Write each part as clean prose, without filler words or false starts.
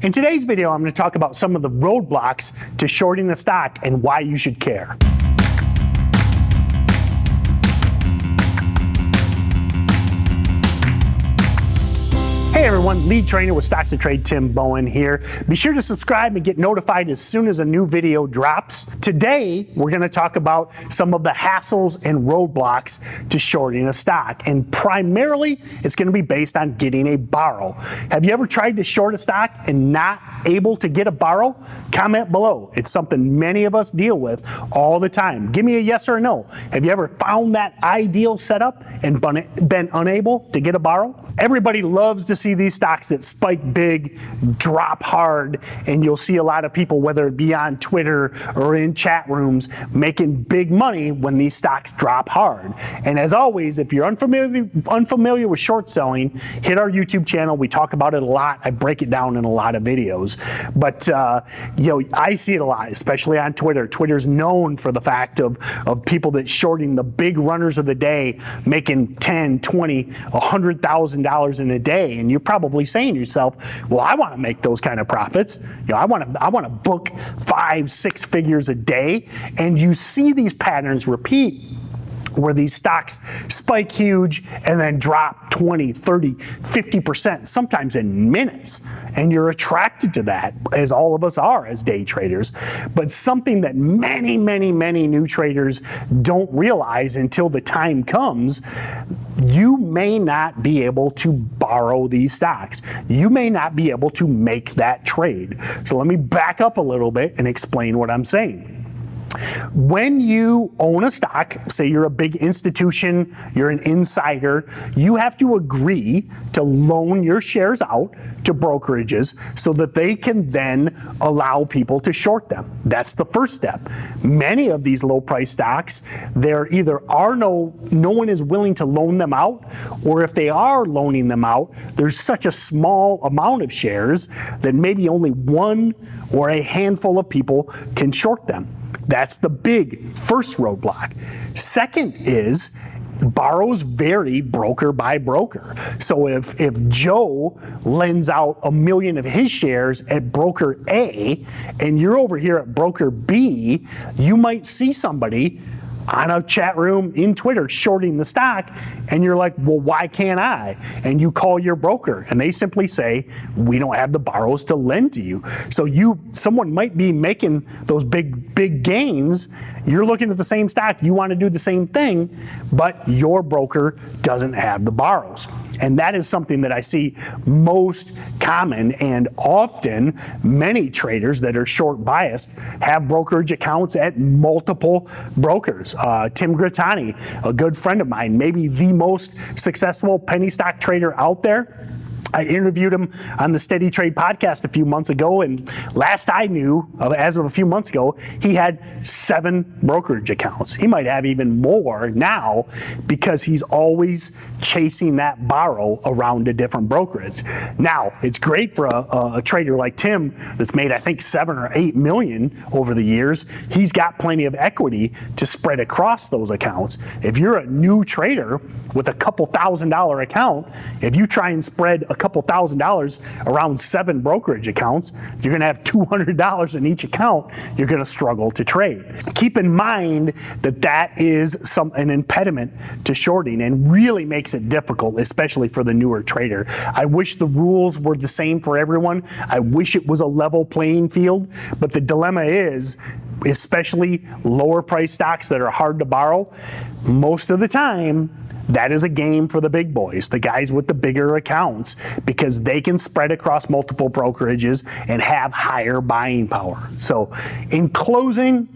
In today's video, I'm going to talk about some of the roadblocks to shorting a stock and why you should care. Hey everyone, lead trainer with StocksToTrade, Tim Bowen here. Be sure to subscribe and get notified as soon as a new video drops. Today, we're going to talk about some of the hassles and roadblocks to shorting a stock. And primarily, it's going to be based on getting a borrow. Have you ever tried to short a stock and not able to get a borrow? Comment below. It's something many of us deal with all the time. Give me a yes or a no. Have you ever found that ideal setup and been unable to get a borrow? Everybody loves to see these stocks that spike big, drop hard, and you'll see a lot of people, whether it be on Twitter or in chat rooms, making big money when these stocks drop hard. And as always, if you're unfamiliar with short selling, hit our YouTube channel. We talk about it a lot. I break it down in a lot of videos. But I see it a lot, especially on Twitter. Twitter's known for the fact of people that shorting the big runners of the day, making $10, $20, $100,000 in a day, and you're probably saying to yourself, well, I want to make those kind of profits. I want to book 5-6 figures a day. And you see these patterns repeat where these stocks spike huge and then drop 20, 30, 50%, sometimes in minutes. And you're attracted to that, as all of us are as day traders. But something that many, many, many new traders don't realize until the time comes, you may not be able to borrow these stocks. You may not be able to make that trade. So let me back up a little bit and explain what I'm saying. When you own a stock, say you're a big institution, you're an insider, you have to agree to loan your shares out to brokerages so that they can then allow people to short them. That's the first step. Many of these low price stocks, there either are no one is willing to loan them out, or if they are loaning them out, there's such a small amount of shares that maybe only one or a handful of people can short them. That's the big first roadblock. Second is borrows vary broker by broker. So if Joe lends out 1 million of his shares at broker A and you're over here at broker B, you might see somebody on a chat room in Twitter shorting the stock, and you're like, well, why can't I? And you call your broker and they simply say, we don't have the borrows to lend to you. So someone might be making those big gains. You're looking at the same stock, you want to do the same thing, but your broker doesn't have the borrows. And that is something that I see most common, and often many traders that are short biased have brokerage accounts at multiple brokers. Tim Grittani, a good friend of mine, maybe the most successful penny stock trader out there. I interviewed him on the Steady Trade podcast a few months ago, and last I knew, as of a few months ago, he had 7 brokerage accounts. He might have even more now because he's always chasing that borrow around a different brokerage. Now, it's great for a trader like Tim that's made, I think, 7 or 8 million over the years. He's got plenty of equity to spread across those accounts. If you're a new trader with a couple $1,000 account, if you try and spread a couple $1,000 around 7 brokerage accounts, you're going to have $200 in each account. You're going to struggle to trade. Keep in mind that is an impediment to shorting and really makes it difficult, especially for the newer trader. I wish the rules were the same for everyone. I wish it was a level playing field, but the dilemma is, especially lower price stocks that are hard to borrow, most of the time, that is a game for the big boys, the guys with the bigger accounts, because they can spread across multiple brokerages and have higher buying power. So in closing,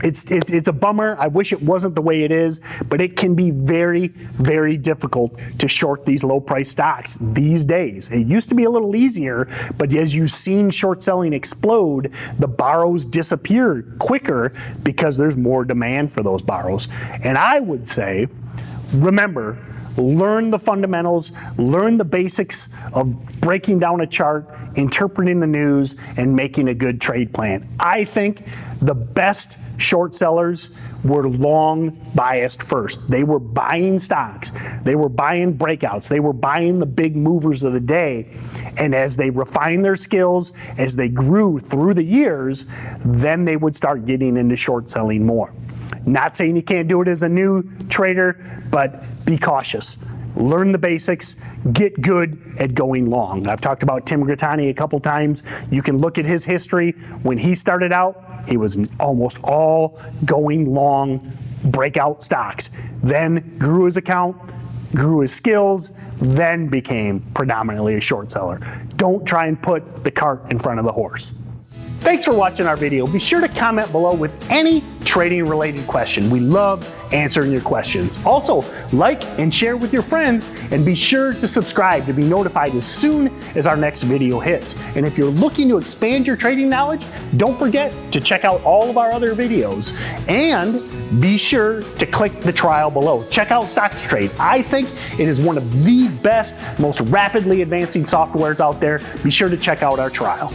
it's a bummer. I wish it wasn't the way it is, but it can be very, very difficult to short these low price stocks these days. It used to be a little easier, but as you've seen short selling explode, the borrows disappear quicker because there's more demand for those borrows. And I would say, remember, learn the fundamentals, learn the basics of breaking down a chart, interpreting the news, and making a good trade plan. I think the best short sellers were long biased first. They were buying stocks. They were buying breakouts. They were buying the big movers of the day. And as they refined their skills, as they grew through the years, then they would start getting into short selling more. Not saying you can't do it as a new trader, but be cautious. Learn the basics, get good at going long. I've talked about Tim Grittani a couple times. You can look at his history. When he started out, he was almost all going long breakout stocks. Then grew his account, grew his skills, then became predominantly a short seller. Don't try and put the cart in front of the horse. Thanks for watching our video. Be sure to comment below with any trading related question. We love answering your questions. Also, like and share with your friends, and be sure to subscribe to be notified as soon as our next video hits. And if you're looking to expand your trading knowledge, don't forget to check out all of our other videos, and be sure to click the trial below. Check out StocksToTrade. I think it is one of the best, most rapidly advancing softwares out there. Be sure to check out our trial.